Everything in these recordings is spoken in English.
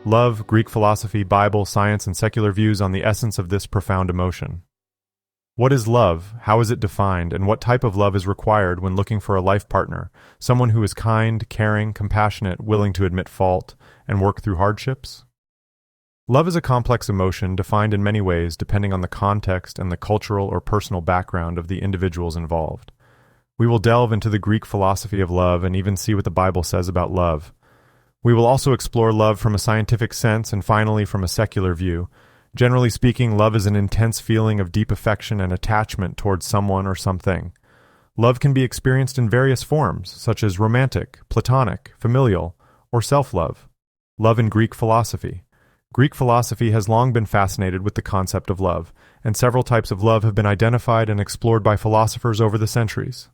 love, Greek philosophy, Bible, science, and secular views on the essence of this profound emotion. What is love? How is it defined? And what type of love is required when looking for a life partner? Someone who is kind, caring, compassionate, willing to admit fault, and work through hardships? Love is a complex emotion defined in many ways depending on the context and the cultural or personal background of the individuals involved. We will delve into the Greek philosophy of love and even see what the Bible says about love. We will also explore love from a scientific sense and finally from a secular view. Generally speaking, love is an intense feeling of deep affection and attachment towards someone or something. Love can be experienced in various forms, such as romantic, platonic, familial, or self-love. Love in Greek philosophy. Greek philosophy has long been fascinated with the concept of love, and several types of love have been identified and explored by philosophers over the centuries.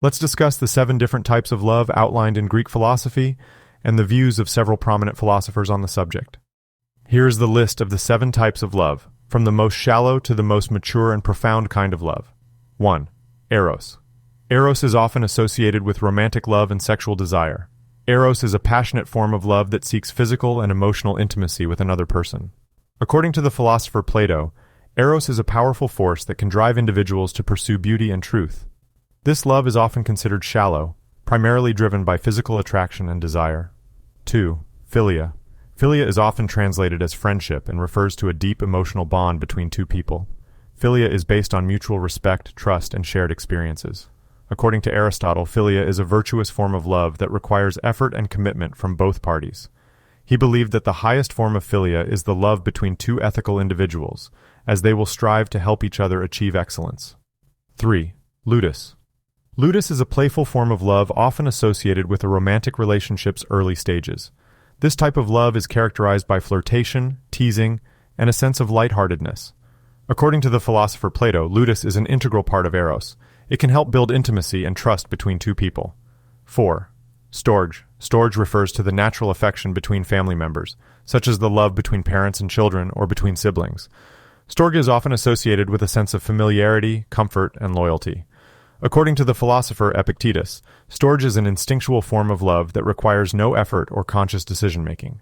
Let's discuss the 7 different types of love outlined in Greek philosophy and the views of several prominent philosophers on the subject. Here is the list of the 7 types of love, from the most shallow to the most mature and profound kind of love. 1. Eros. Eros is often associated with romantic love and sexual desire. Eros is a passionate form of love that seeks physical and emotional intimacy with another person. According to the philosopher Plato, Eros is a powerful force that can drive individuals to pursue beauty and truth. This love is often considered shallow, primarily driven by physical attraction and desire. 2. Philia. Philia is often translated as friendship and refers to a deep emotional bond between two people. Philia is based on mutual respect, trust, and shared experiences. According to Aristotle, philia is a virtuous form of love that requires effort and commitment from both parties. He believed that the highest form of philia is the love between two ethical individuals, as they will strive to help each other achieve excellence. 3. Ludus. Ludus is a playful form of love often associated with a romantic relationship's early stages. This type of love is characterized by flirtation, teasing, and a sense of lightheartedness. According to the philosopher Plato, Ludus is an integral part of Eros. It can help build intimacy and trust between two people. 4. Storge. Storge refers to the natural affection between family members, such as the love between parents and children or between siblings. Storge is often associated with a sense of familiarity, comfort, and loyalty. According to the philosopher Epictetus, storge is an instinctual form of love that requires no effort or conscious decision-making.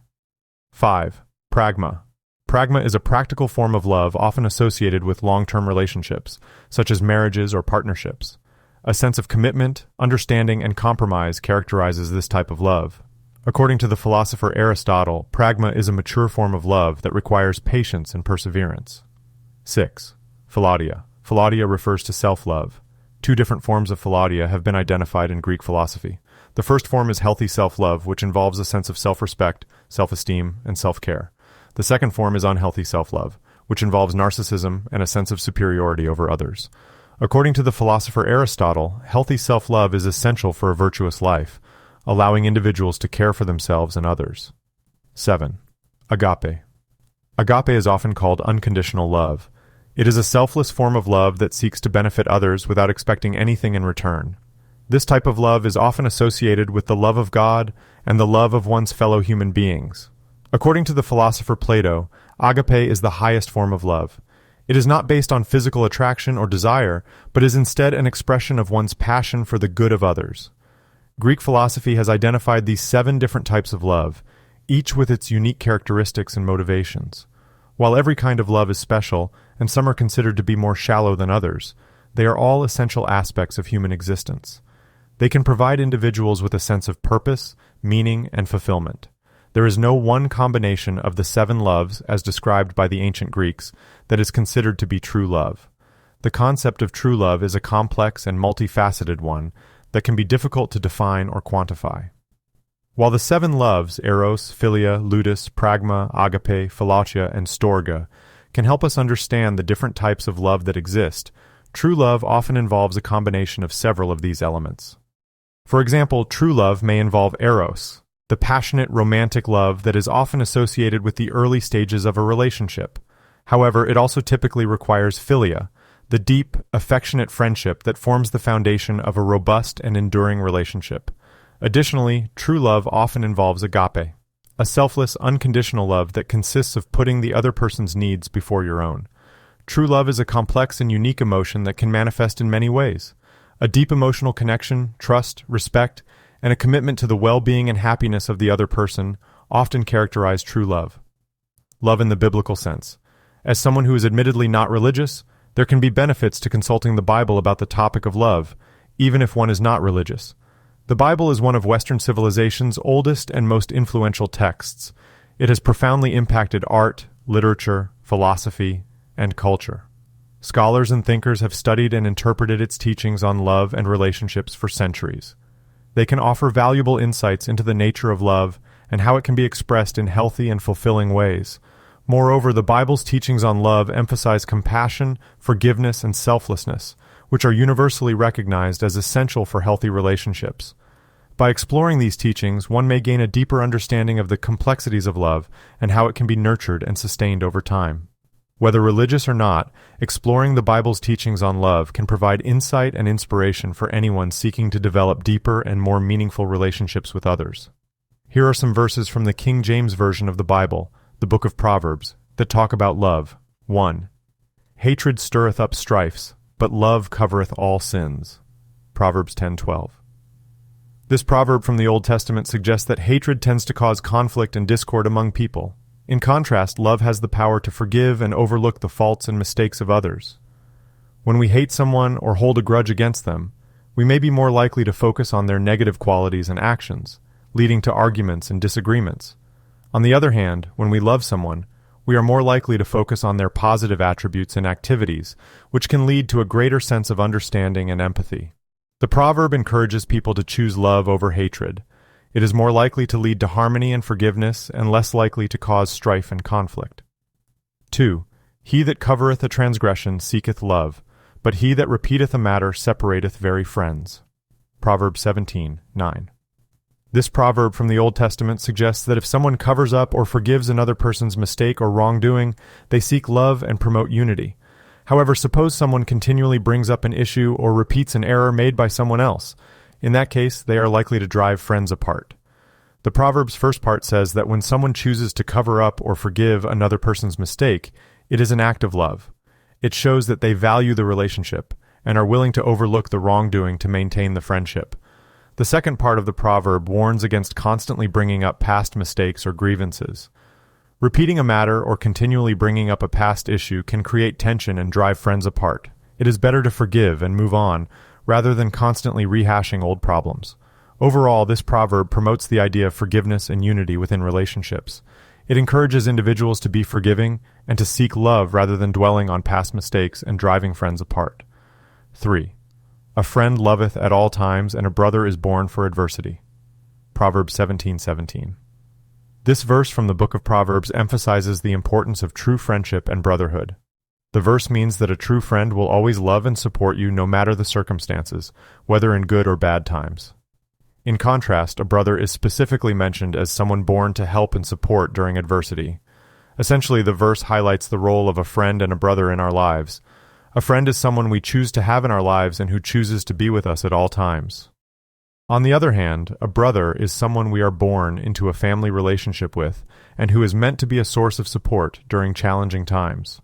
5. Pragma. Pragma is a practical form of love often associated with long-term relationships, such as marriages or partnerships. A sense of commitment, understanding, and compromise characterizes this type of love. According to the philosopher Aristotle, pragma is a mature form of love that requires patience and perseverance. 6. Philautia. Philautia refers to self-love. 2 different forms of Philautia have been identified in Greek philosophy. The first form is healthy self-love, which involves a sense of self-respect, self-esteem, and self-care. The second form is unhealthy self-love, which involves narcissism and a sense of superiority over others. According to the philosopher Aristotle, healthy self-love is essential for a virtuous life, allowing individuals to care for themselves and others. 7. Agape. Agape is often called unconditional love. It is a selfless form of love that seeks to benefit others without expecting anything in return. This type of love is often associated with the love of God and the love of one's fellow human beings. According to the philosopher Plato, agape is the highest form of love. It is not based on physical attraction or desire, but is instead an expression of one's passion for the good of others. Greek philosophy has identified these 7 different types of love, each with its unique characteristics and motivations. While every kind of love is special, and some are considered to be more shallow than others, they are all essential aspects of human existence. They can provide individuals with a sense of purpose, meaning, and fulfillment. There is no one combination of the 7 loves, as described by the ancient Greeks, that is considered to be true love. The concept of true love is a complex and multifaceted one that can be difficult to define or quantify. While the 7 loves, Eros, Philia, Ludus, Pragma, Agape, Philautia, and Storge, can help us understand the different types of love that exist, true love often involves a combination of several of these elements. For example, true love may involve Eros, the passionate romantic love that is often associated with the early stages of a relationship. However, it also typically requires Philia, the deep, affectionate friendship that forms the foundation of a robust and enduring relationship. Additionally, true love often involves agape, a selfless, unconditional love that consists of putting the other person's needs before your own. True love is a complex and unique emotion that can manifest in many ways. A deep emotional connection, trust, respect, and a commitment to the well-being and happiness of the other person, often characterize true love. Love in the biblical sense. As someone who is admittedly not religious, there can be benefits to consulting the Bible about the topic of love, even if one is not religious. The Bible is one of Western civilization's oldest and most influential texts. It has profoundly impacted art, literature, philosophy, and culture. Scholars and thinkers have studied and interpreted its teachings on love and relationships for centuries. They can offer valuable insights into the nature of love and how it can be expressed in healthy and fulfilling ways. Moreover, the Bible's teachings on love emphasize compassion, forgiveness, and selflessness, which are universally recognized as essential for healthy relationships. By exploring these teachings, one may gain a deeper understanding of the complexities of love and how it can be nurtured and sustained over time. Whether religious or not, exploring the Bible's teachings on love can provide insight and inspiration for anyone seeking to develop deeper and more meaningful relationships with others. Here are some verses from the King James Version of the Bible, the book of Proverbs, that talk about love. 1. Hatred stirreth up strifes, but love covereth all sins. Proverbs 10:12. This proverb from the Old Testament suggests that hatred tends to cause conflict and discord among people. In contrast, love has the power to forgive and overlook the faults and mistakes of others. When we hate someone or hold a grudge against them, we may be more likely to focus on their negative qualities and actions, leading to arguments and disagreements. On the other hand, when we love someone, we are more likely to focus on their positive attributes and activities, which can lead to a greater sense of understanding and empathy. The proverb encourages people to choose love over hatred. It is more likely to lead to harmony and forgiveness and less likely to cause strife and conflict. 2. He that covereth a transgression seeketh love, but he that repeateth a matter separateth very friends. Proverbs 17:9. This proverb from the Old Testament suggests that if someone covers up or forgives another person's mistake or wrongdoing, they seek love and promote unity. However, suppose someone continually brings up an issue or repeats an error made by someone else. In that case, they are likely to drive friends apart. The proverb's first part says that when someone chooses to cover up or forgive another person's mistake, it is an act of love. It shows that they value the relationship and are willing to overlook the wrongdoing to maintain the friendship. The second part of the proverb warns against constantly bringing up past mistakes or grievances. Repeating a matter or continually bringing up a past issue can create tension and drive friends apart. It is better to forgive and move on, rather than constantly rehashing old problems. Overall, this proverb promotes the idea of forgiveness and unity within relationships. It encourages individuals to be forgiving and to seek love rather than dwelling on past mistakes and driving friends apart. 3. A friend loveth at all times, and a brother is born for adversity. Proverbs 17:17. This verse from the book of Proverbs emphasizes the importance of true friendship and brotherhood. The verse means that a true friend will always love and support you no matter the circumstances, whether in good or bad times. In contrast, a brother is specifically mentioned as someone born to help and support during adversity. Essentially, the verse highlights the role of a friend and a brother in our lives. A friend is someone we choose to have in our lives and who chooses to be with us at all times. On the other hand, a brother is someone we are born into a family relationship with and who is meant to be a source of support during challenging times.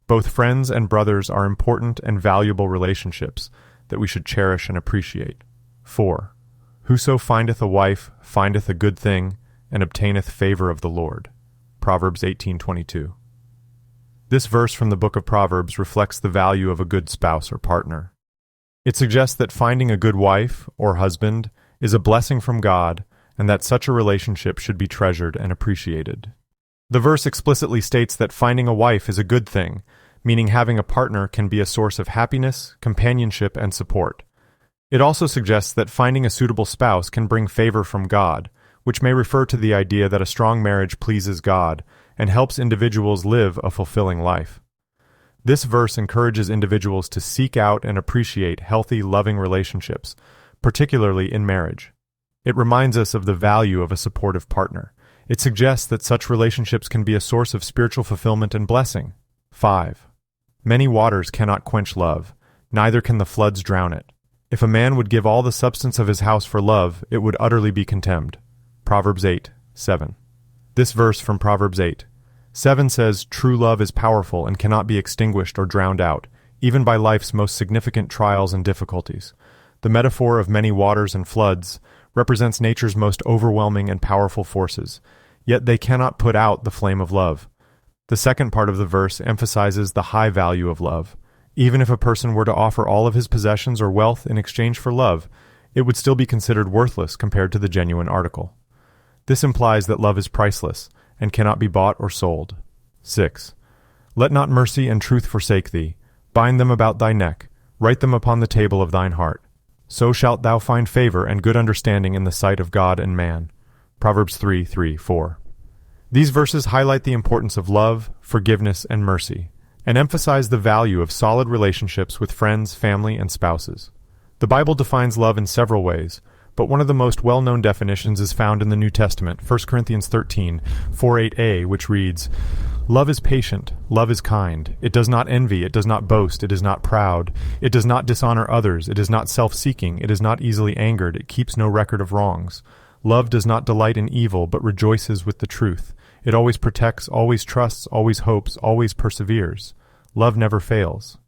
Both friends and brothers are important and valuable relationships that we should cherish and appreciate. 4. Whoso findeth a wife findeth a good thing, and obtaineth favor of the Lord. Proverbs 18:22. This verse from the book of Proverbs reflects the value of a good spouse or partner. It suggests that finding a good wife or husband is a blessing from God, and that such a relationship should be treasured and appreciated. The verse explicitly states that finding a wife is a good thing, meaning having a partner can be a source of happiness, companionship, and support. It also suggests that finding a suitable spouse can bring favor from God, which may refer to the idea that a strong marriage pleases God and helps individuals live a fulfilling life. This verse encourages individuals to seek out and appreciate healthy, loving relationships, particularly in marriage. It reminds us of the value of a supportive partner. It suggests that such relationships can be a source of spiritual fulfillment and blessing. 5. Many waters cannot quench love, neither can the floods drown it. If a man would give all the substance of his house for love, it would utterly be contemned. Proverbs 8:7. This verse from Proverbs 8:7 says, "True love is powerful and cannot be extinguished or drowned out, even by life's most significant trials and difficulties." The metaphor of many waters and floods represents nature's most overwhelming and powerful forces. yet they cannot put out the flame of love. The second part of the verse emphasizes the high value of love. Even if a person were to offer all of his possessions or wealth in exchange for love, it would still be considered worthless compared to the genuine article. This implies that love is priceless and cannot be bought or sold. 6. Let not mercy and truth forsake thee. Bind them about thy neck. Write them upon the table of thine heart. So shalt thou find favor and good understanding in the sight of God and man. Proverbs 3:3-4. These verses highlight the importance of love, forgiveness, and mercy, and emphasize the value of solid relationships with friends, family, and spouses. The Bible defines love in several ways, but one of the most well-known definitions is found in the New Testament, 1 Corinthians 13:4-8a, which reads, "Love is patient, love is kind. It does not envy, it does not boast, it is not proud. It does not dishonor others, it is not self-seeking, it is not easily angered, it keeps no record of wrongs. Love does not delight in evil, but rejoices with the truth. It always protects, always trusts, always hopes, always perseveres. Love never fails."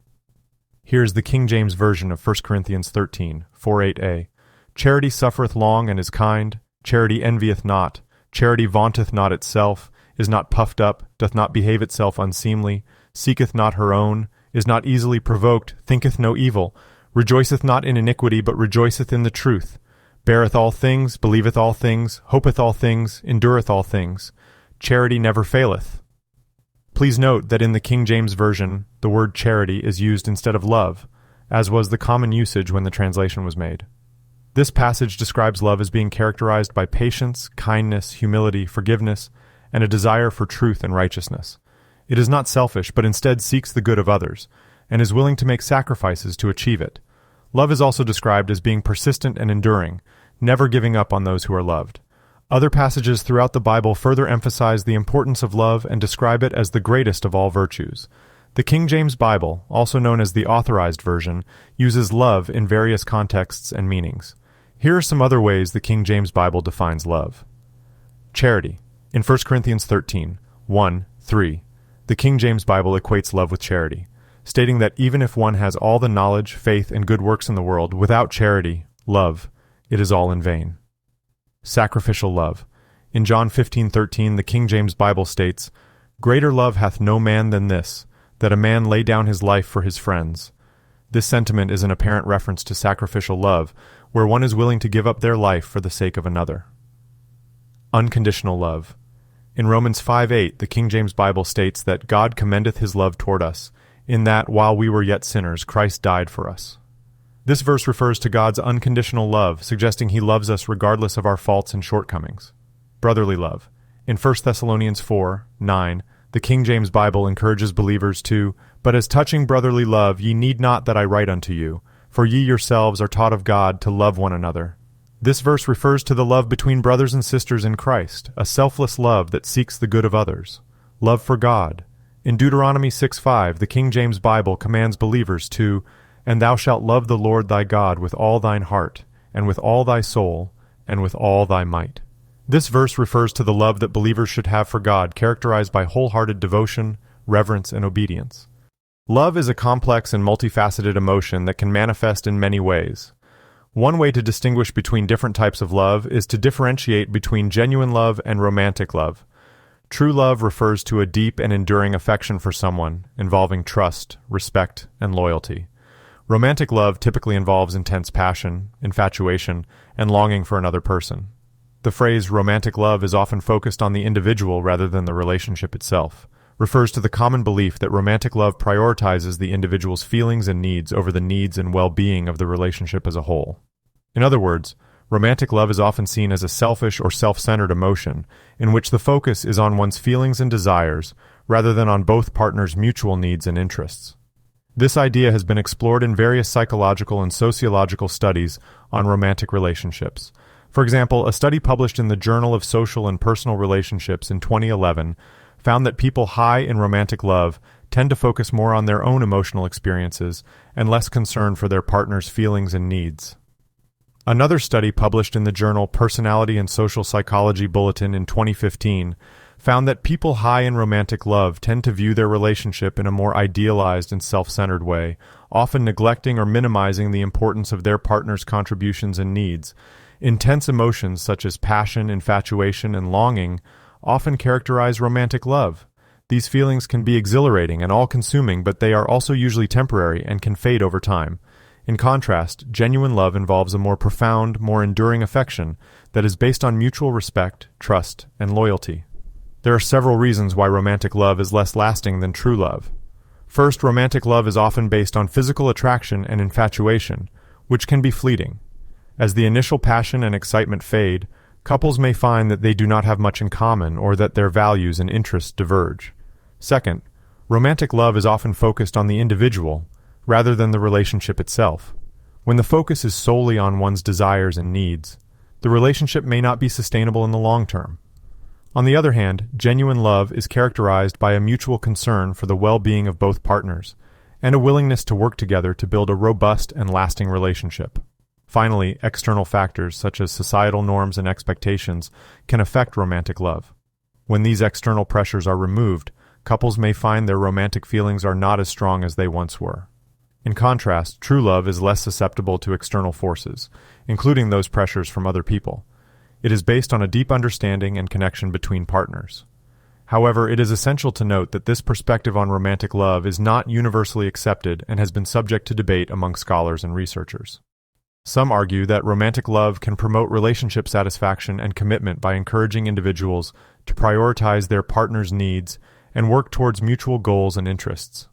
Here is the King James Version of 1 Corinthians 13:4-8a. "Charity suffereth long and is kind. Charity envieth not. Charity vaunteth not itself, is not puffed up, doth not behave itself unseemly, seeketh not her own, is not easily provoked, thinketh no evil, rejoiceth not in iniquity, but rejoiceth in the truth, beareth all things, believeth all things, hopeth all things, endureth all things. Charity never faileth." Please note that in the King James Version, the word charity is used instead of love, as was the common usage when the translation was made. This passage describes love as being characterized by patience, kindness, humility, forgiveness, and a desire for truth and righteousness. It is not selfish, but instead seeks the good of others, and is willing to make sacrifices to achieve it. Love is also described as being persistent and enduring, never giving up on those who are loved. Other passages throughout the Bible further emphasize the importance of love and describe it as the greatest of all virtues. The King James Bible, also known as the Authorized Version, uses love in various contexts and meanings. Here are some other ways the King James Bible defines love. Charity. In 1 Corinthians 13:1-3, the King James Bible equates love with charity, stating that even if one has all the knowledge, faith, and good works in the world, without charity, love, it is all in vain. Sacrificial love. In John 15:13, the King James Bible states, "Greater love hath no man than this, that a man lay down his life for his friends." This sentiment is an apparent reference to sacrificial love, where one is willing to give up their life for the sake of another. Unconditional love. In Romans 5:8, the King James Bible states that God commendeth his love toward us, in that, while we were yet sinners, Christ died for us. This verse refers to God's unconditional love, suggesting he loves us regardless of our faults and shortcomings. Brotherly love. In 1 Thessalonians 4:9, the King James Bible encourages believers to, "But as touching brotherly love, ye need not that I write unto you, for ye yourselves are taught of God to love one another." This verse refers to the love between brothers and sisters in Christ, a selfless love that seeks the good of others. Love for God. In Deuteronomy 6:5, the King James Bible commands believers to, "And thou shalt love the Lord thy God with all thine heart, and with all thy soul, and with all thy might." This verse refers to the love that believers should have for God, characterized by wholehearted devotion, reverence, and obedience. Love is a complex and multifaceted emotion that can manifest in many ways. One way to distinguish between different types of love is to differentiate between genuine love and romantic love. True love refers to a deep and enduring affection for someone, involving trust, respect, and loyalty. Romantic love typically involves intense passion, infatuation, and longing for another person. The phrase romantic love is often focused on the individual rather than the relationship itself, refers to the common belief that romantic love prioritizes the individual's feelings and needs over the needs and well-being of the relationship as a whole. In other words, romantic love is often seen as a selfish or self-centered emotion, in which the focus is on one's feelings and desires, rather than on both partners' mutual needs and interests. This idea has been explored in various psychological and sociological studies on romantic relationships. For example, a study published in the Journal of Social and Personal Relationships in 2011 found that people high in romantic love tend to focus more on their own emotional experiences and less concern for their partner's feelings and needs. Another study published in the journal Personality and Social Psychology Bulletin in 2015 found that people high in romantic love tend to view their relationship in a more idealized and self-centered way, often neglecting or minimizing the importance of their partner's contributions and needs. Intense emotions such as passion, infatuation, and longing often characterize romantic love. These feelings can be exhilarating and all-consuming, but they are also usually temporary and can fade over time. In contrast, genuine love involves a more profound, more enduring affection that is based on mutual respect, trust, and loyalty. There are several reasons why romantic love is less lasting than true love. First, romantic love is often based on physical attraction and infatuation, which can be fleeting. As the initial passion and excitement fade, couples may find that they do not have much in common or that their values and interests diverge. Second, romantic love is often focused on the individual rather than the relationship itself. When the focus is solely on one's desires and needs, the relationship may not be sustainable in the long term. On the other hand, genuine love is characterized by a mutual concern for the well-being of both partners and a willingness to work together to build a robust and lasting relationship. Finally, external factors such as societal norms and expectations can affect romantic love. When these external pressures are removed, couples may find their romantic feelings are not as strong as they once were. In contrast, true love is less susceptible to external forces, including those pressures from other people. It is based on a deep understanding and connection between partners. However, it is essential to note that this perspective on romantic love is not universally accepted and has been subject to debate among scholars and researchers. Some argue that romantic love can promote relationship satisfaction and commitment by encouraging individuals to prioritize their partner's needs and work towards mutual goals and interests.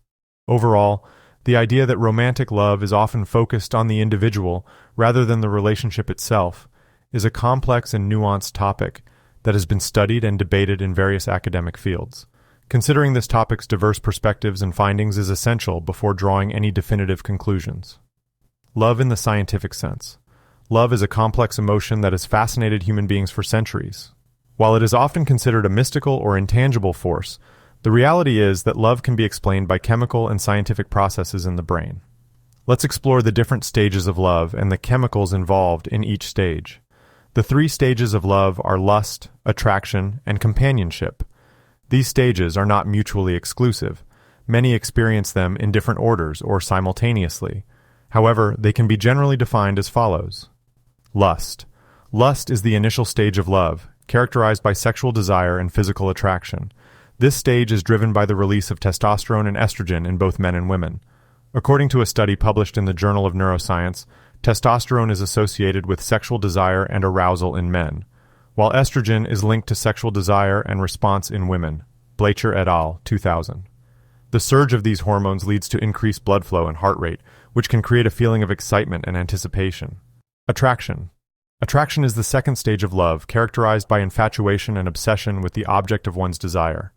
Overall, the idea that romantic love is often focused on the individual rather than the relationship itself is a complex and nuanced topic that has been studied and debated in various academic fields. Considering this topic's diverse perspectives and findings is essential before drawing any definitive conclusions. Love in the scientific sense. Love is a complex emotion that has fascinated human beings for centuries. While it is often considered a mystical or intangible force, the reality is that love can be explained by chemical and scientific processes in the brain. Let's explore the different stages of love and the chemicals involved in each stage. The 3 stages of love are lust, attraction, and companionship. These stages are not mutually exclusive. Many experience them in different orders or simultaneously. However, they can be generally defined as follows. Lust. Lust is the initial stage of love, characterized by sexual desire and physical attraction. This stage is driven by the release of testosterone and estrogen in both men and women. According to a study published in the Journal of Neuroscience, testosterone is associated with sexual desire and arousal in men, while estrogen is linked to sexual desire and response in women. Blaicher et al., 2000. The surge of these hormones leads to increased blood flow and heart rate, which can create a feeling of excitement and anticipation. Attraction. Attraction is the second stage of love, characterized by infatuation and obsession with the object of one's desire.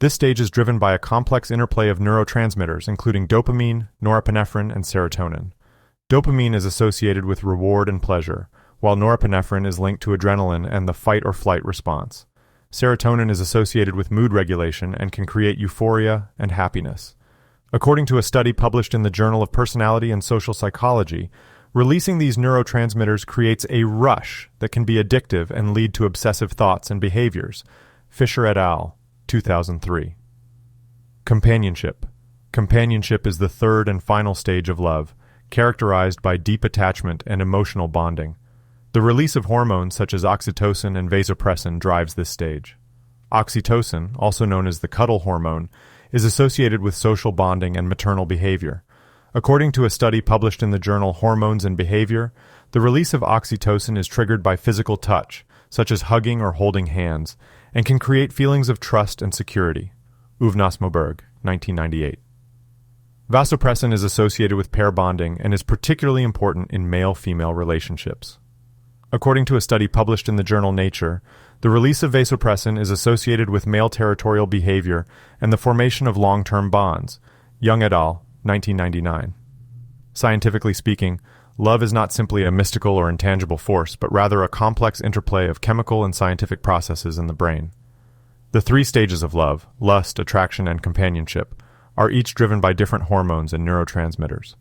This stage is driven by a complex interplay of neurotransmitters, including dopamine, norepinephrine, and serotonin. Dopamine is associated with reward and pleasure, while norepinephrine is linked to adrenaline and the fight-or-flight response. Serotonin is associated with mood regulation and can create euphoria and happiness. According to a study published in the Journal of Personality and Social Psychology, releasing these neurotransmitters creates a rush that can be addictive and lead to obsessive thoughts and behaviors. Fisher et al., 2003. Companionship. Companionship is the third and final stage of love, characterized by deep attachment and emotional bonding. The release of hormones such as oxytocin and vasopressin drives this stage. Oxytocin, also known as the cuddle hormone, is associated with social bonding and maternal behavior. According to a study published in the journal Hormones and Behavior, the release of oxytocin is triggered by physical touch, such as hugging or holding hands, and can create feelings of trust and security. Uvnas Moberg, 1998. Vasopressin is associated with pair bonding and is particularly important in male-female relationships. According to a study published in the journal Nature, the release of vasopressin is associated with male territorial behavior and the formation of long-term bonds. Young et al., 1999. Scientifically speaking, love is not simply a mystical or intangible force, but rather a complex interplay of chemical and scientific processes in the brain. The 3 stages of love, lust, attraction, and companionship, are each driven by different hormones and neurotransmitters.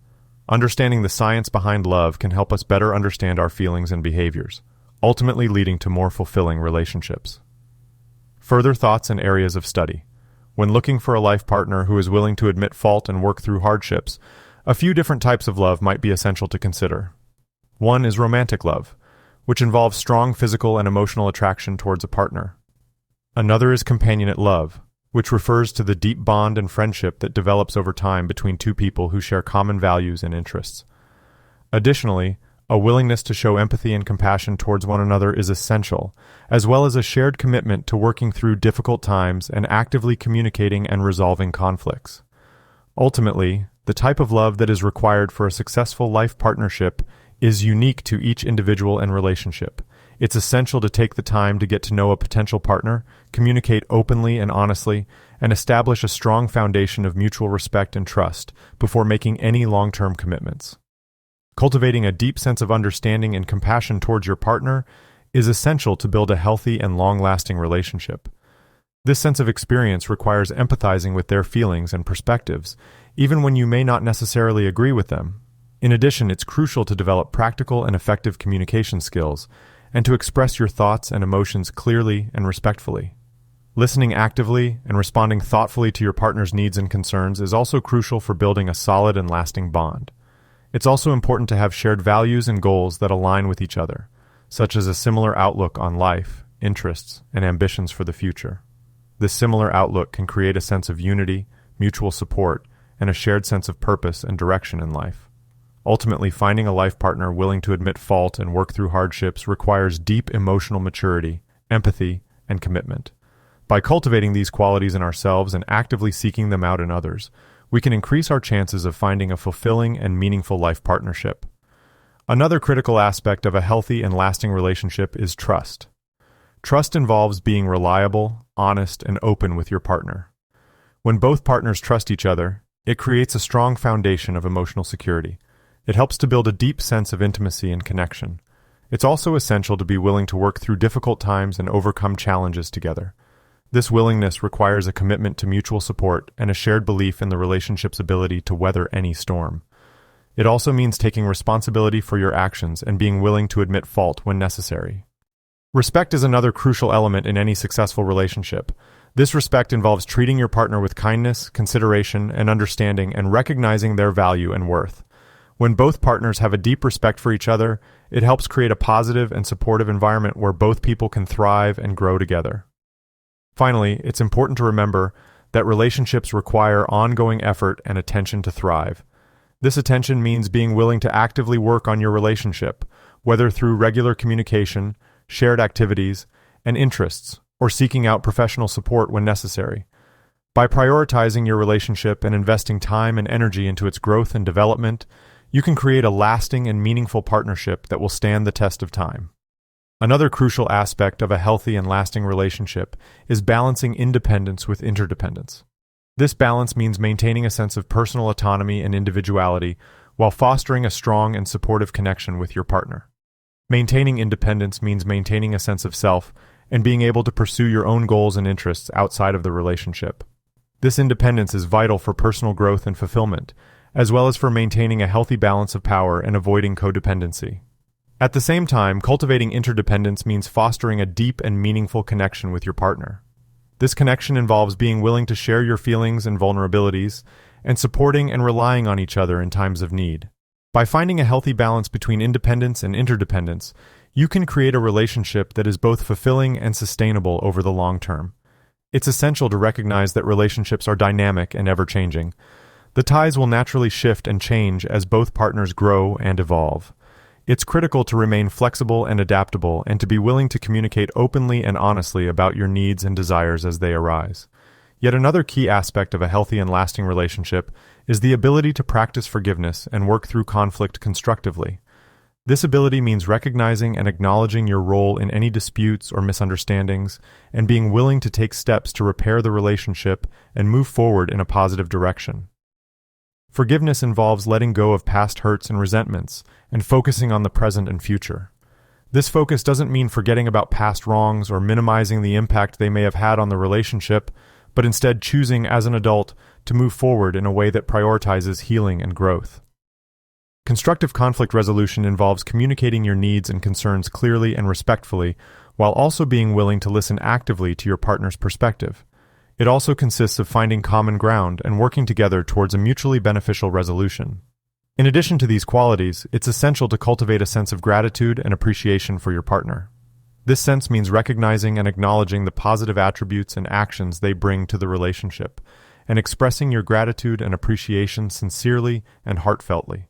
Understanding the science behind love can help us better understand our feelings and behaviors, ultimately leading to more fulfilling relationships. Further thoughts and areas of study. When looking for a life partner who is willing to admit fault and work through hardships, a few different types of love might be essential to consider. One is romantic love, which involves strong physical and emotional attraction towards a partner. Another is companionate love, which refers to the deep bond and friendship that develops over time between two people who share common values and interests. Additionally, a willingness to show empathy and compassion towards one another is essential, as well as a shared commitment to working through difficult times and actively communicating and resolving conflicts. Ultimately, the type of love that is required for a successful life partnership is unique to each individual and relationship. It's essential to take the time to get to know a potential partner, communicate openly and honestly, and establish a strong foundation of mutual respect and trust before making any long-term commitments. Cultivating a deep sense of understanding and compassion towards your partner is essential to build a healthy and long-lasting relationship. This sense of experience requires empathizing with their feelings and perspectives, even when you may not necessarily agree with them. In addition, it's crucial to develop practical and effective communication skills, and to express your thoughts and emotions clearly and respectfully. Listening actively and responding thoughtfully to your partner's needs and concerns is also crucial for building a solid and lasting bond. It's also important to have shared values and goals that align with each other, such as a similar outlook on life, interests, and ambitions for the future. This similar outlook can create a sense of unity, mutual support, and a shared sense of purpose and direction in life. Ultimately, finding a life partner willing to admit fault and work through hardships requires deep emotional maturity, empathy, and commitment. By cultivating these qualities in ourselves and actively seeking them out in others, we can increase our chances of finding a fulfilling and meaningful life partnership. Another critical aspect of a healthy and lasting relationship is trust. Trust involves being reliable, honest, and open with your partner. When both partners trust each other, it creates a strong foundation of emotional security. It helps to build a deep sense of intimacy and connection. It's also essential to be willing to work through difficult times and overcome challenges together. This willingness requires a commitment to mutual support and a shared belief in the relationship's ability to weather any storm. It also means taking responsibility for your actions and being willing to admit fault when necessary. Respect is another crucial element in any successful relationship. This respect involves treating your partner with kindness, consideration, and understanding, and recognizing their value and worth. When both partners have a deep respect for each other, it helps create a positive and supportive environment where both people can thrive and grow together. Finally, it's important to remember that relationships require ongoing effort and attention to thrive. This attention means being willing to actively work on your relationship, whether through regular communication, shared activities, and interests, or seeking out professional support when necessary. By prioritizing your relationship and investing time and energy into its growth and development, you can create a lasting and meaningful partnership that will stand the test of time. Another crucial aspect of a healthy and lasting relationship is balancing independence with interdependence. This balance means maintaining a sense of personal autonomy and individuality while fostering a strong and supportive connection with your partner. Maintaining independence means maintaining a sense of self and being able to pursue your own goals and interests outside of the relationship. This independence is vital for personal growth and fulfillment, as well as for maintaining a healthy balance of power and avoiding codependency. At the same time, cultivating interdependence means fostering a deep and meaningful connection with your partner. This connection involves being willing to share your feelings and vulnerabilities, and supporting and relying on each other in times of need. By finding a healthy balance between independence and interdependence, you can create a relationship that is both fulfilling and sustainable over the long term. It's essential to recognize that relationships are dynamic and ever-changing. The ties will naturally shift and change as both partners grow and evolve. It's critical to remain flexible and adaptable and to be willing to communicate openly and honestly about your needs and desires as they arise. Yet another key aspect of a healthy and lasting relationship is the ability to practice forgiveness and work through conflict constructively. This ability means recognizing and acknowledging your role in any disputes or misunderstandings and being willing to take steps to repair the relationship and move forward in a positive direction. Forgiveness involves letting go of past hurts and resentments and focusing on the present and future. This focus doesn't mean forgetting about past wrongs or minimizing the impact they may have had on the relationship, but instead choosing as an adult to move forward in a way that prioritizes healing and growth. Constructive conflict resolution involves communicating your needs and concerns clearly and respectfully, while also being willing to listen actively to your partner's perspective. It also consists of finding common ground and working together towards a mutually beneficial resolution. In addition to these qualities, it's essential to cultivate a sense of gratitude and appreciation for your partner. This sense means recognizing and acknowledging the positive attributes and actions they bring to the relationship, and expressing your gratitude and appreciation sincerely and heartfeltly.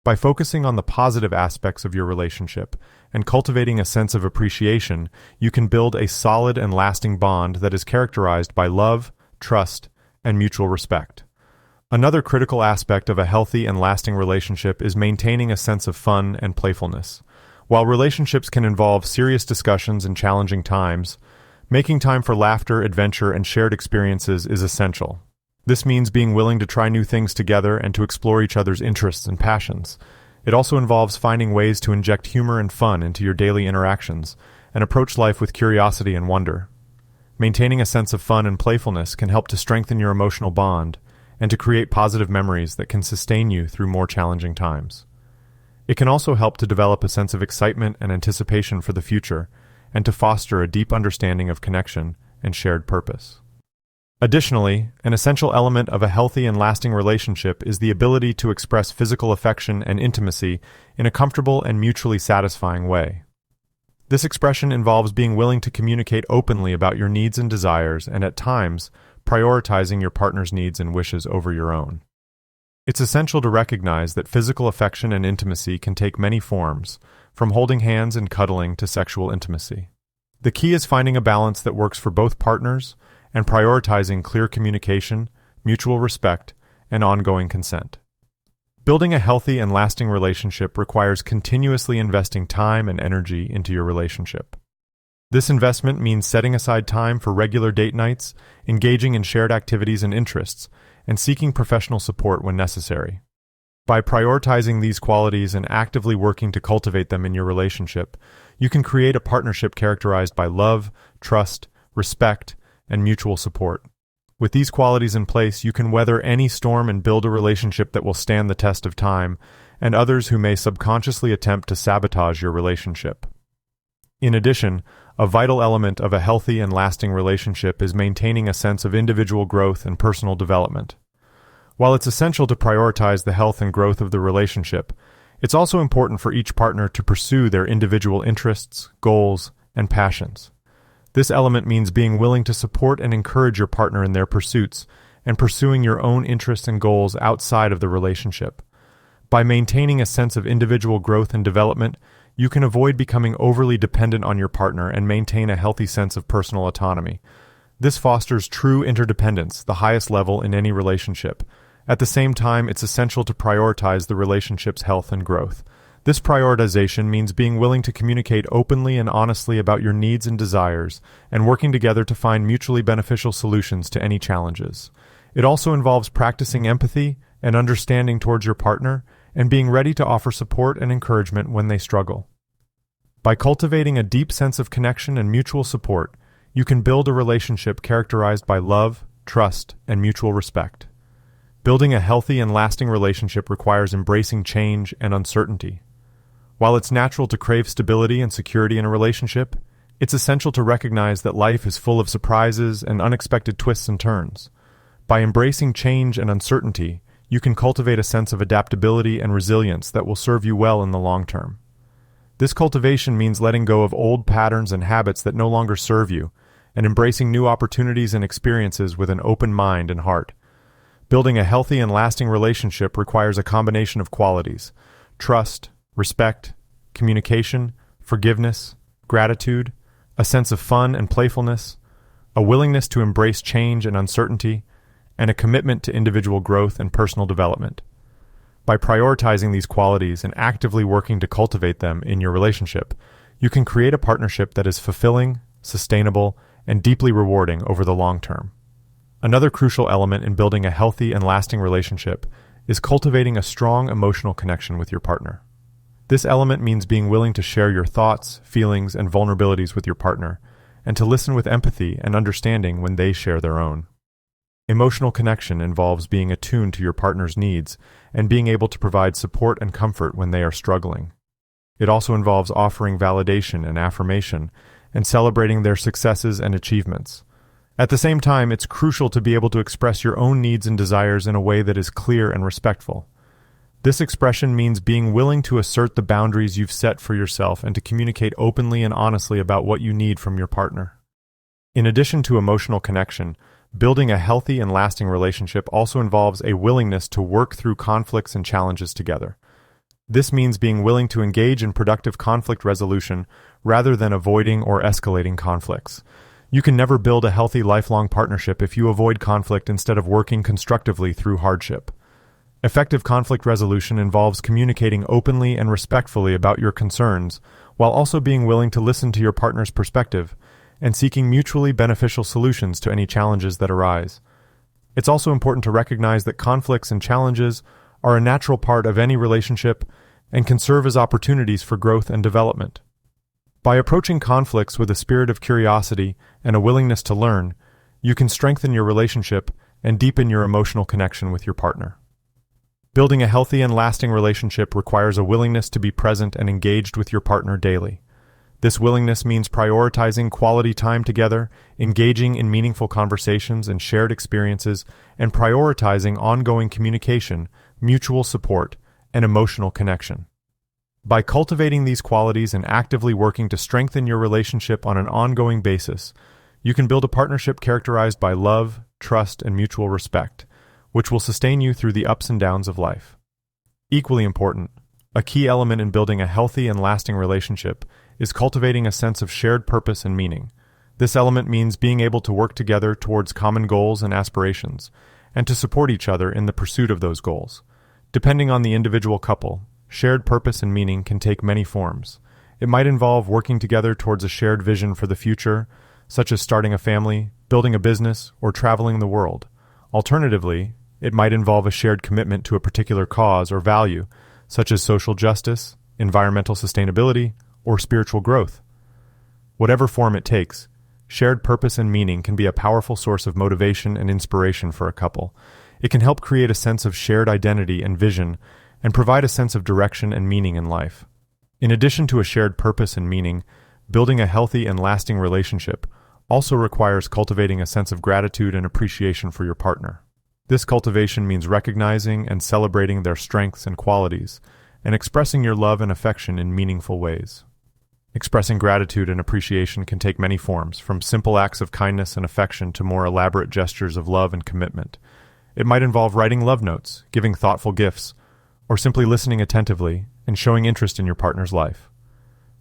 By focusing on the positive aspects of your relationship and cultivating a sense of appreciation, you can build a solid and lasting bond that is characterized by love, trust, and mutual respect. Another critical aspect of a healthy and lasting relationship is maintaining a sense of fun and playfulness. While relationships can involve serious discussions and challenging times, making time for laughter, adventure, and shared experiences is essential. This means being willing to try new things together and to explore each other's interests and passions. It also involves finding ways to inject humor and fun into your daily interactions and approach life with curiosity and wonder. Maintaining a sense of fun and playfulness can help to strengthen your emotional bond and to create positive memories that can sustain you through more challenging times. It can also help to develop a sense of excitement and anticipation for the future and to foster a deep understanding of connection and shared purpose. Additionally, an essential element of a healthy and lasting relationship is the ability to express physical affection and intimacy in a comfortable and mutually satisfying way. This expression involves being willing to communicate openly about your needs and desires and, at times, prioritizing your partner's needs and wishes over your own. It's essential to recognize that physical affection and intimacy can take many forms, from holding hands and cuddling to sexual intimacy. The key is finding a balance that works for both partners and prioritizing clear communication, mutual respect, and ongoing consent. Building a healthy and lasting relationship requires continuously investing time and energy into your relationship. This investment means setting aside time for regular date nights, engaging in shared activities and interests, and seeking professional support when necessary. By prioritizing these qualities and actively working to cultivate them in your relationship, you can create a partnership characterized by love, trust, respect, and mutual support. With these qualities in place, you can weather any storm and build a relationship that will stand the test of time and others who may subconsciously attempt to sabotage your relationship. In addition, a vital element of a healthy and lasting relationship is maintaining a sense of individual growth and personal development. While it's essential to prioritize the health and growth of the relationship, it's also important for each partner to pursue their individual interests, goals, and passions. This element means being willing to support and encourage your partner in their pursuits and pursuing your own interests and goals outside of the relationship. By maintaining a sense of individual growth and development, you can avoid becoming overly dependent on your partner and maintain a healthy sense of personal autonomy. This fosters true interdependence, the highest level in any relationship. At the same time, it's essential to prioritize the relationship's health and growth. This prioritization means being willing to communicate openly and honestly about your needs and desires, and working together to find mutually beneficial solutions to any challenges. It also involves practicing empathy and understanding towards your partner, and being ready to offer support and encouragement when they struggle. By cultivating a deep sense of connection and mutual support, you can build a relationship characterized by love, trust, and mutual respect. Building a healthy and lasting relationship requires embracing change and uncertainty. While it's natural to crave stability and security in a relationship, it's essential to recognize that life is full of surprises and unexpected twists and turns. By embracing change and uncertainty, you can cultivate a sense of adaptability and resilience that will serve you well in the long term. This cultivation means letting go of old patterns and habits that no longer serve you, and embracing new opportunities and experiences with an open mind and heart. Building a healthy and lasting relationship requires a combination of qualities: trust, respect, communication, forgiveness, gratitude, a sense of fun and playfulness, a willingness to embrace change and uncertainty, and a commitment to individual growth and personal development. By prioritizing these qualities and actively working to cultivate them in your relationship, you can create a partnership that is fulfilling, sustainable, and deeply rewarding over the long term. Another crucial element in building a healthy and lasting relationship is cultivating a strong emotional connection with your partner. This element means being willing to share your thoughts, feelings, and vulnerabilities with your partner, and to listen with empathy and understanding when they share their own. Emotional connection involves being attuned to your partner's needs and being able to provide support and comfort when they are struggling. It also involves offering validation and affirmation and celebrating their successes and achievements. At the same time, it's crucial to be able to express your own needs and desires in a way that is clear and respectful. This expression means being willing to assert the boundaries you've set for yourself and to communicate openly and honestly about what you need from your partner. In addition to emotional connection, building a healthy and lasting relationship also involves a willingness to work through conflicts and challenges together. This means being willing to engage in productive conflict resolution rather than avoiding or escalating conflicts. You can never build a healthy lifelong partnership if you avoid conflict instead of working constructively through hardship. Effective conflict resolution involves communicating openly and respectfully about your concerns, while also being willing to listen to your partner's perspective and seeking mutually beneficial solutions to any challenges that arise. It's also important to recognize that conflicts and challenges are a natural part of any relationship and can serve as opportunities for growth and development. By approaching conflicts with a spirit of curiosity and a willingness to learn, you can strengthen your relationship and deepen your emotional connection with your partner. Building a healthy and lasting relationship requires a willingness to be present and engaged with your partner daily. This willingness means prioritizing quality time together, engaging in meaningful conversations and shared experiences, and prioritizing ongoing communication, mutual support, and emotional connection. By cultivating these qualities and actively working to strengthen your relationship on an ongoing basis, you can build a partnership characterized by love, trust, and mutual respect, which will sustain you through the ups and downs of life. Equally important, a key element in building a healthy and lasting relationship is cultivating a sense of shared purpose and meaning. This element means being able to work together towards common goals and aspirations, and to support each other in the pursuit of those goals. Depending on the individual couple, shared purpose and meaning can take many forms. It might involve working together towards a shared vision for the future, such as starting a family, building a business, or traveling the world. Alternatively, it might involve a shared commitment to a particular cause or value, such as social justice, environmental sustainability, or spiritual growth. Whatever form it takes, shared purpose and meaning can be a powerful source of motivation and inspiration for a couple. It can help create a sense of shared identity and vision, and provide a sense of direction and meaning in life. In addition to a shared purpose and meaning, building a healthy and lasting relationship also requires cultivating a sense of gratitude and appreciation for your partner. This cultivation means recognizing and celebrating their strengths and qualities, and expressing your love and affection in meaningful ways. Expressing gratitude and appreciation can take many forms, from simple acts of kindness and affection to more elaborate gestures of love and commitment. It might involve writing love notes, giving thoughtful gifts, or simply listening attentively and showing interest in your partner's life.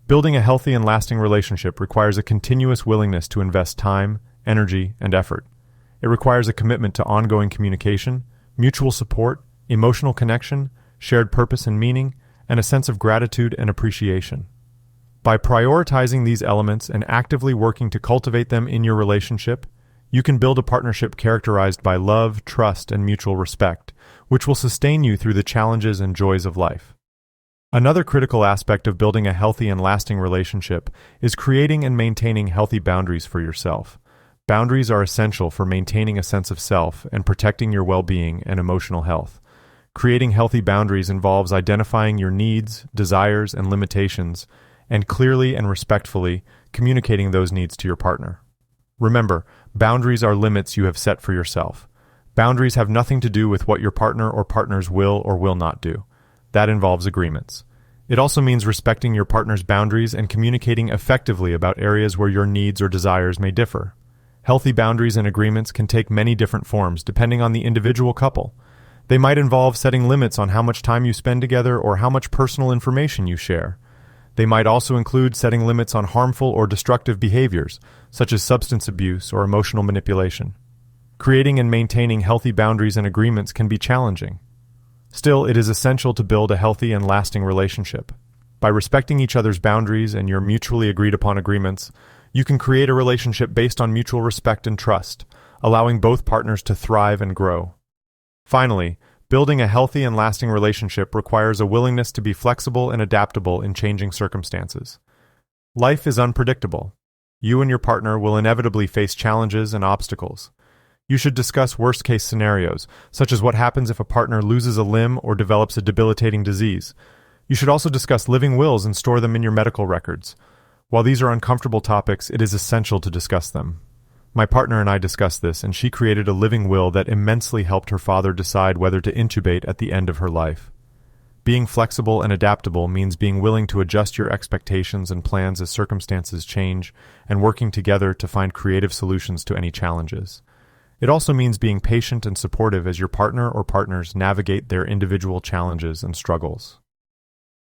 Building a healthy and lasting relationship requires a continuous willingness to invest time, energy, and effort. It requires a commitment to ongoing communication, mutual support, emotional connection, shared purpose and meaning, and a sense of gratitude and appreciation. By prioritizing these elements and actively working to cultivate them in your relationship, you can build a partnership characterized by love, trust, and mutual respect, which will sustain you through the challenges and joys of life. Another critical aspect of building a healthy and lasting relationship is creating and maintaining healthy boundaries for yourself. Boundaries are essential for maintaining a sense of self and protecting your well-being and emotional health. Creating healthy boundaries involves identifying your needs, desires, and limitations, and clearly and respectfully communicating those needs to your partner. Remember, boundaries are limits you have set for yourself. Boundaries have nothing to do with what your partner or partners will or will not do. That involves agreements. It also means respecting your partner's boundaries and communicating effectively about areas where your needs or desires may differ. Healthy boundaries and agreements can take many different forms depending on the individual couple. They might involve setting limits on how much time you spend together or how much personal information you share. They might also include setting limits on harmful or destructive behaviors, such as substance abuse or emotional manipulation. Creating and maintaining healthy boundaries and agreements can be challenging. Still, it is essential to build a healthy and lasting relationship. By respecting each other's boundaries and your mutually agreed upon agreements, you can create a relationship based on mutual respect and trust, allowing both partners to thrive and grow. Finally, building a healthy and lasting relationship requires a willingness to be flexible and adaptable in changing circumstances. Life is unpredictable. You and your partner will inevitably face challenges and obstacles. You should discuss worst-case scenarios, such as what happens if a partner loses a limb or develops a debilitating disease. You should also discuss living wills and store them in your medical records. While these are uncomfortable topics, it is essential to discuss them. My partner and I discussed this, and she created a living will that immensely helped her father decide whether to intubate at the end of her life. Being flexible and adaptable means being willing to adjust your expectations and plans as circumstances change and working together to find creative solutions to any challenges. It also means being patient and supportive as your partner or partners navigate their individual challenges and struggles.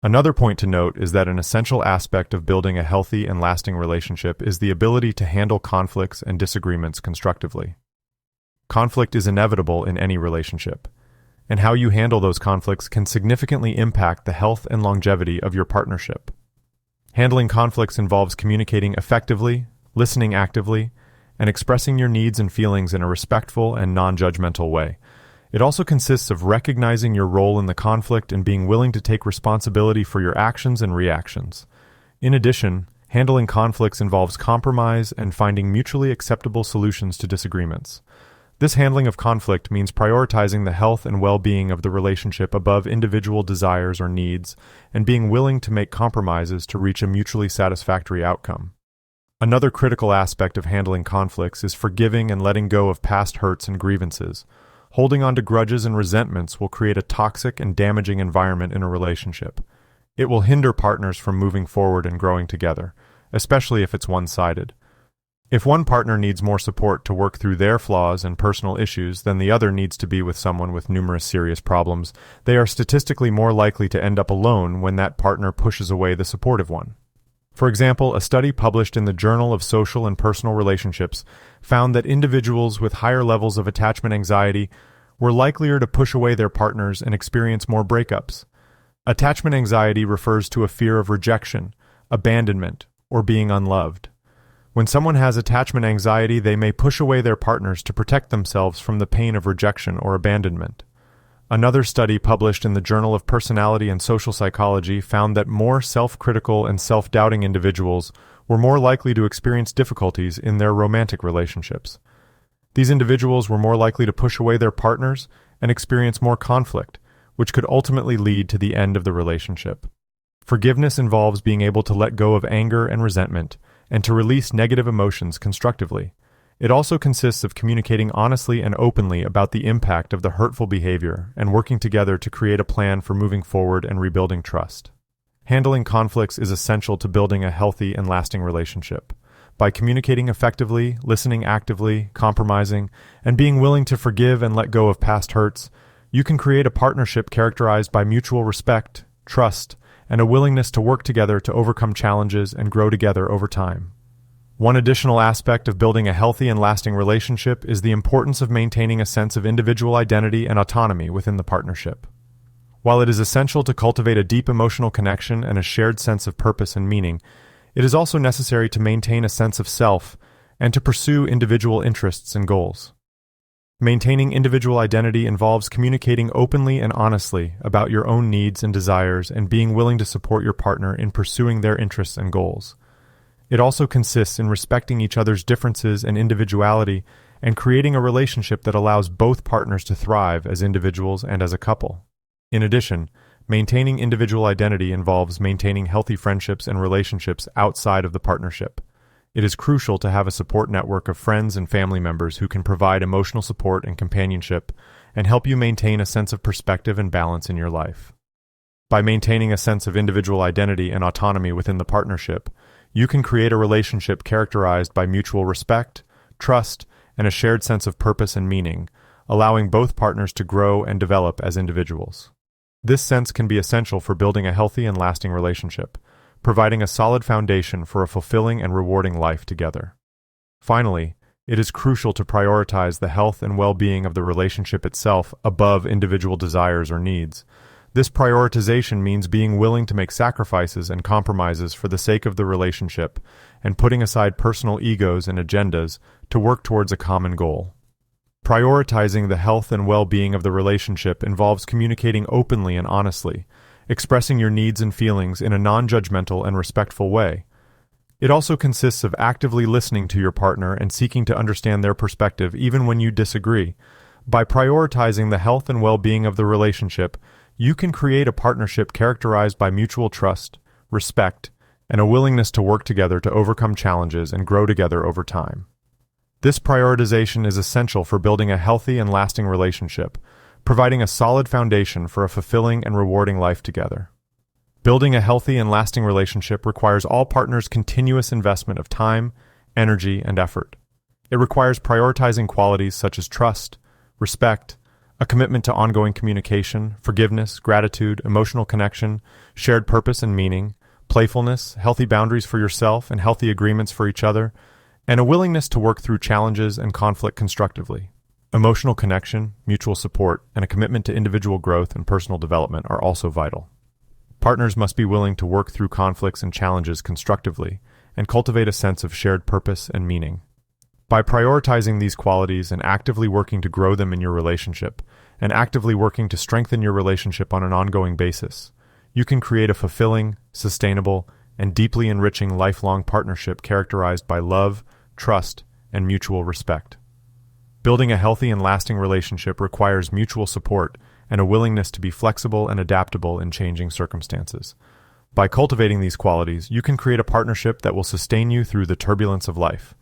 Another point to note is that an essential aspect of building a healthy and lasting relationship is the ability to handle conflicts and disagreements constructively. Conflict is inevitable in any relationship, and how you handle those conflicts can significantly impact the health and longevity of your partnership. Handling conflicts involves communicating effectively, listening actively, and expressing your needs and feelings in a respectful and non-judgmental way. It also consists of recognizing your role in the conflict and being willing to take responsibility for your actions and reactions. In addition, handling conflicts involves compromise and finding mutually acceptable solutions to disagreements. This handling of conflict means prioritizing the health and well-being of the relationship above individual desires or needs, and being willing to make compromises to reach a mutually satisfactory outcome. Another critical aspect of handling conflicts is forgiving and letting go of past hurts and grievances. Holding on to grudges and resentments will create a toxic and damaging environment in a relationship. It will hinder partners from moving forward and growing together, especially if it's one-sided. If one partner needs more support to work through their flaws and personal issues than the other needs to be with someone with numerous serious problems, they are statistically more likely to end up alone when that partner pushes away the supportive one. For example, a study published in the Journal of Social and Personal Relationships found that individuals with higher levels of attachment anxiety were likelier to push away their partners and experience more breakups. Attachment anxiety refers to a fear of rejection, abandonment, or being unloved. When someone has attachment anxiety, they may push away their partners to protect themselves from the pain of rejection or abandonment. Another study published in the Journal of Personality and Social Psychology found that more self-critical and self-doubting individuals were more likely to experience difficulties in their romantic relationships. These individuals were more likely to push away their partners and experience more conflict, which could ultimately lead to the end of the relationship. Forgiveness involves being able to let go of anger and resentment, and to release negative emotions constructively. It also consists of communicating honestly and openly about the impact of the hurtful behavior and working together to create a plan for moving forward and rebuilding trust. Handling conflicts is essential to building a healthy and lasting relationship. By communicating effectively, listening actively, compromising, and being willing to forgive and let go of past hurts, you can create a partnership characterized by mutual respect, trust, and a willingness to work together to overcome challenges and grow together over time. One additional aspect of building a healthy and lasting relationship is the importance of maintaining a sense of individual identity and autonomy within the partnership. While it is essential to cultivate a deep emotional connection and a shared sense of purpose and meaning, it is also necessary to maintain a sense of self and to pursue individual interests and goals. Maintaining individual identity involves communicating openly and honestly about your own needs and desires and being willing to support your partner in pursuing their interests and goals. It also consists in respecting each other's differences and individuality and creating a relationship that allows both partners to thrive as individuals and as a couple. In addition, maintaining individual identity involves maintaining healthy friendships and relationships outside of the partnership. It is crucial to have a support network of friends and family members who can provide emotional support and companionship and help you maintain a sense of perspective and balance in your life. By maintaining a sense of individual identity and autonomy within the partnership, you can create a relationship characterized by mutual respect, trust, and a shared sense of purpose and meaning, allowing both partners to grow and develop as individuals. This sense can be essential for building a healthy and lasting relationship, providing a solid foundation for a fulfilling and rewarding life together. Finally, it is crucial to prioritize the health and well-being of the relationship itself above individual desires or needs. This prioritization means being willing to make sacrifices and compromises for the sake of the relationship and putting aside personal egos and agendas to work towards a common goal. Prioritizing the health and well-being of the relationship involves communicating openly and honestly, expressing your needs and feelings in a non-judgmental and respectful way. It also consists of actively listening to your partner and seeking to understand their perspective even when you disagree. By prioritizing the health and well-being of the relationship, you can create a partnership characterized by mutual trust, respect, and a willingness to work together to overcome challenges and grow together over time. This prioritization is essential for building a healthy and lasting relationship, providing a solid foundation for a fulfilling and rewarding life together. Building a healthy and lasting relationship requires all partners' continuous investment of time, energy, and effort. It requires prioritizing qualities such as trust, respect, a commitment to ongoing communication, forgiveness, gratitude, emotional connection, shared purpose and meaning, playfulness, healthy boundaries for yourself and healthy agreements for each other, and a willingness to work through challenges and conflict constructively. Emotional connection, mutual support, and a commitment to individual growth and personal development are also vital. Partners must be willing to work through conflicts and challenges constructively and cultivate a sense of shared purpose and meaning. By prioritizing these qualities and actively working to grow them in your relationship, and actively working to strengthen your relationship on an ongoing basis, you can create a fulfilling, sustainable, and deeply enriching lifelong partnership characterized by love, trust, and mutual respect. Building a healthy and lasting relationship requires mutual support and a willingness to be flexible and adaptable in changing circumstances. By cultivating these qualities, you can create a partnership that will sustain you through the turbulence of life.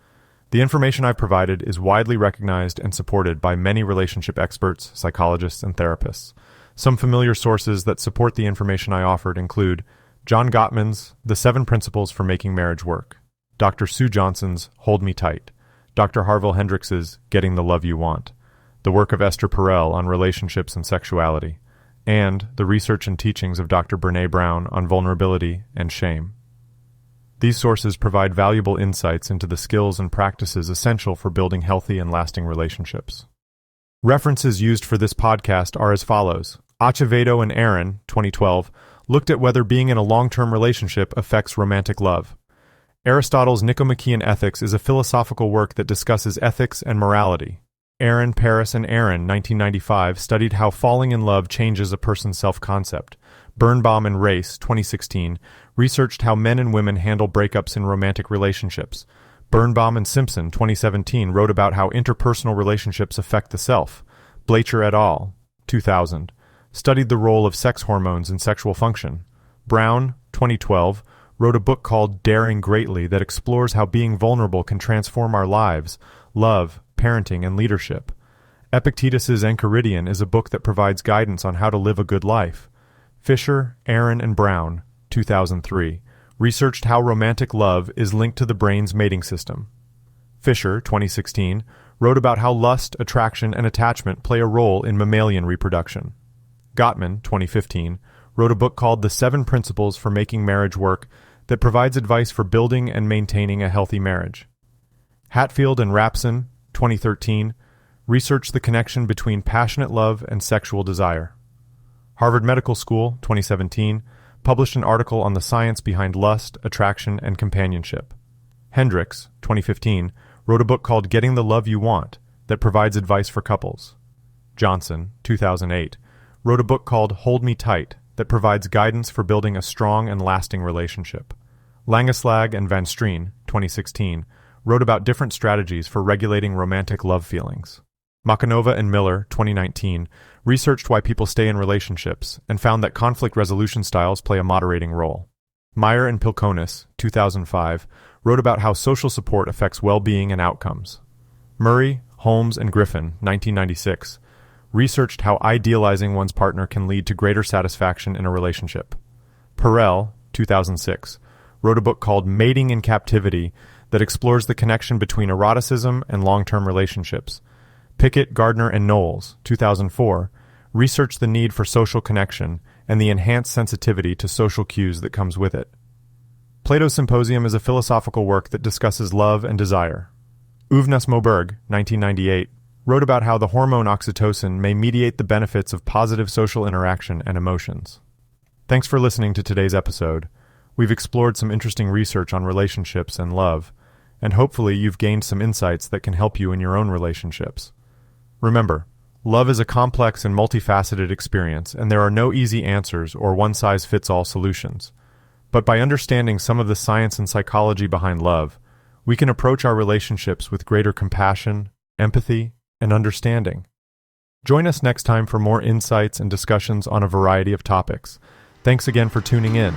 The information I've provided is widely recognized and supported by many relationship experts, psychologists, and therapists. Some familiar sources that support the information I offered include John Gottman's The 7 Principles for Making Marriage Work, Dr. Sue Johnson's Hold Me Tight, Dr. Harville Hendricks's Getting the Love You Want, the work of Esther Perel on relationships and sexuality, and the research and teachings of Dr. Brené Brown on vulnerability and shame. These sources provide valuable insights into the skills and practices essential for building healthy and lasting relationships. References used for this podcast are as follows. Acevedo and Aaron, 2012, looked at whether being in a long-term relationship affects romantic love. Aristotle's Nicomachean Ethics is a philosophical work that discusses ethics and morality. Aaron, Paris, and Aaron, 1995, studied how falling in love changes a person's self-concept. Birnbaum and Race, 2016, researched how men and women handle breakups in romantic relationships. Birnbaum and Simpson, 2017, wrote about how interpersonal relationships affect the self. Blaicher et al., 2000, studied the role of sex hormones in sexual function. Brown, 2012, wrote a book called Daring Greatly that explores how being vulnerable can transform our lives, love, parenting, and leadership. Epictetus's Enchiridion is a book that provides guidance on how to live a good life. Fisher, Aaron, and Brown, 2003, researched how romantic love is linked to the brain's mating system. Fisher, 2016, wrote about how lust, attraction, and attachment play a role in mammalian reproduction. Gottman, 2015, wrote a book called The 7 Principles for Making Marriage Work that provides advice for building and maintaining a healthy marriage. Hatfield and Rapson, 2013, researched the connection between passionate love and sexual desire. Harvard Medical School, 2017, published an article on the science behind lust, attraction, and companionship. Hendricks, 2015, wrote a book called Getting the Love You Want that provides advice for couples. Johnson, 2008, wrote a book called Hold Me Tight that provides guidance for building a strong and lasting relationship. Langeslag and Van Strien, 2016, wrote about different strategies for regulating romantic love feelings. Makanova and Miller, 2019, researched why people stay in relationships and found that conflict resolution styles play a moderating role. Meyer and Pilkonis, 2005, wrote about how social support affects well-being and outcomes. Murray, Holmes, and Griffin, 1996, researched how idealizing one's partner can lead to greater satisfaction in a relationship. Perel, 2006, wrote a book called Mating in Captivity that explores the connection between eroticism and long-term relationships. Pickett, Gardner, and Knowles, 2004, researched the need for social connection and the enhanced sensitivity to social cues that comes with it. Plato's Symposium is a philosophical work that discusses love and desire. Uvnas Moberg, 1998, wrote about how the hormone oxytocin may mediate the benefits of positive social interaction and emotions. Thanks for listening to today's episode. We've explored some interesting research on relationships and love, and hopefully you've gained some insights that can help you in your own relationships. Remember, love is a complex and multifaceted experience, and there are no easy answers or one-size-fits-all solutions. But by understanding some of the science and psychology behind love, we can approach our relationships with greater compassion, empathy, and understanding. Join us next time for more insights and discussions on a variety of topics. Thanks again for tuning in.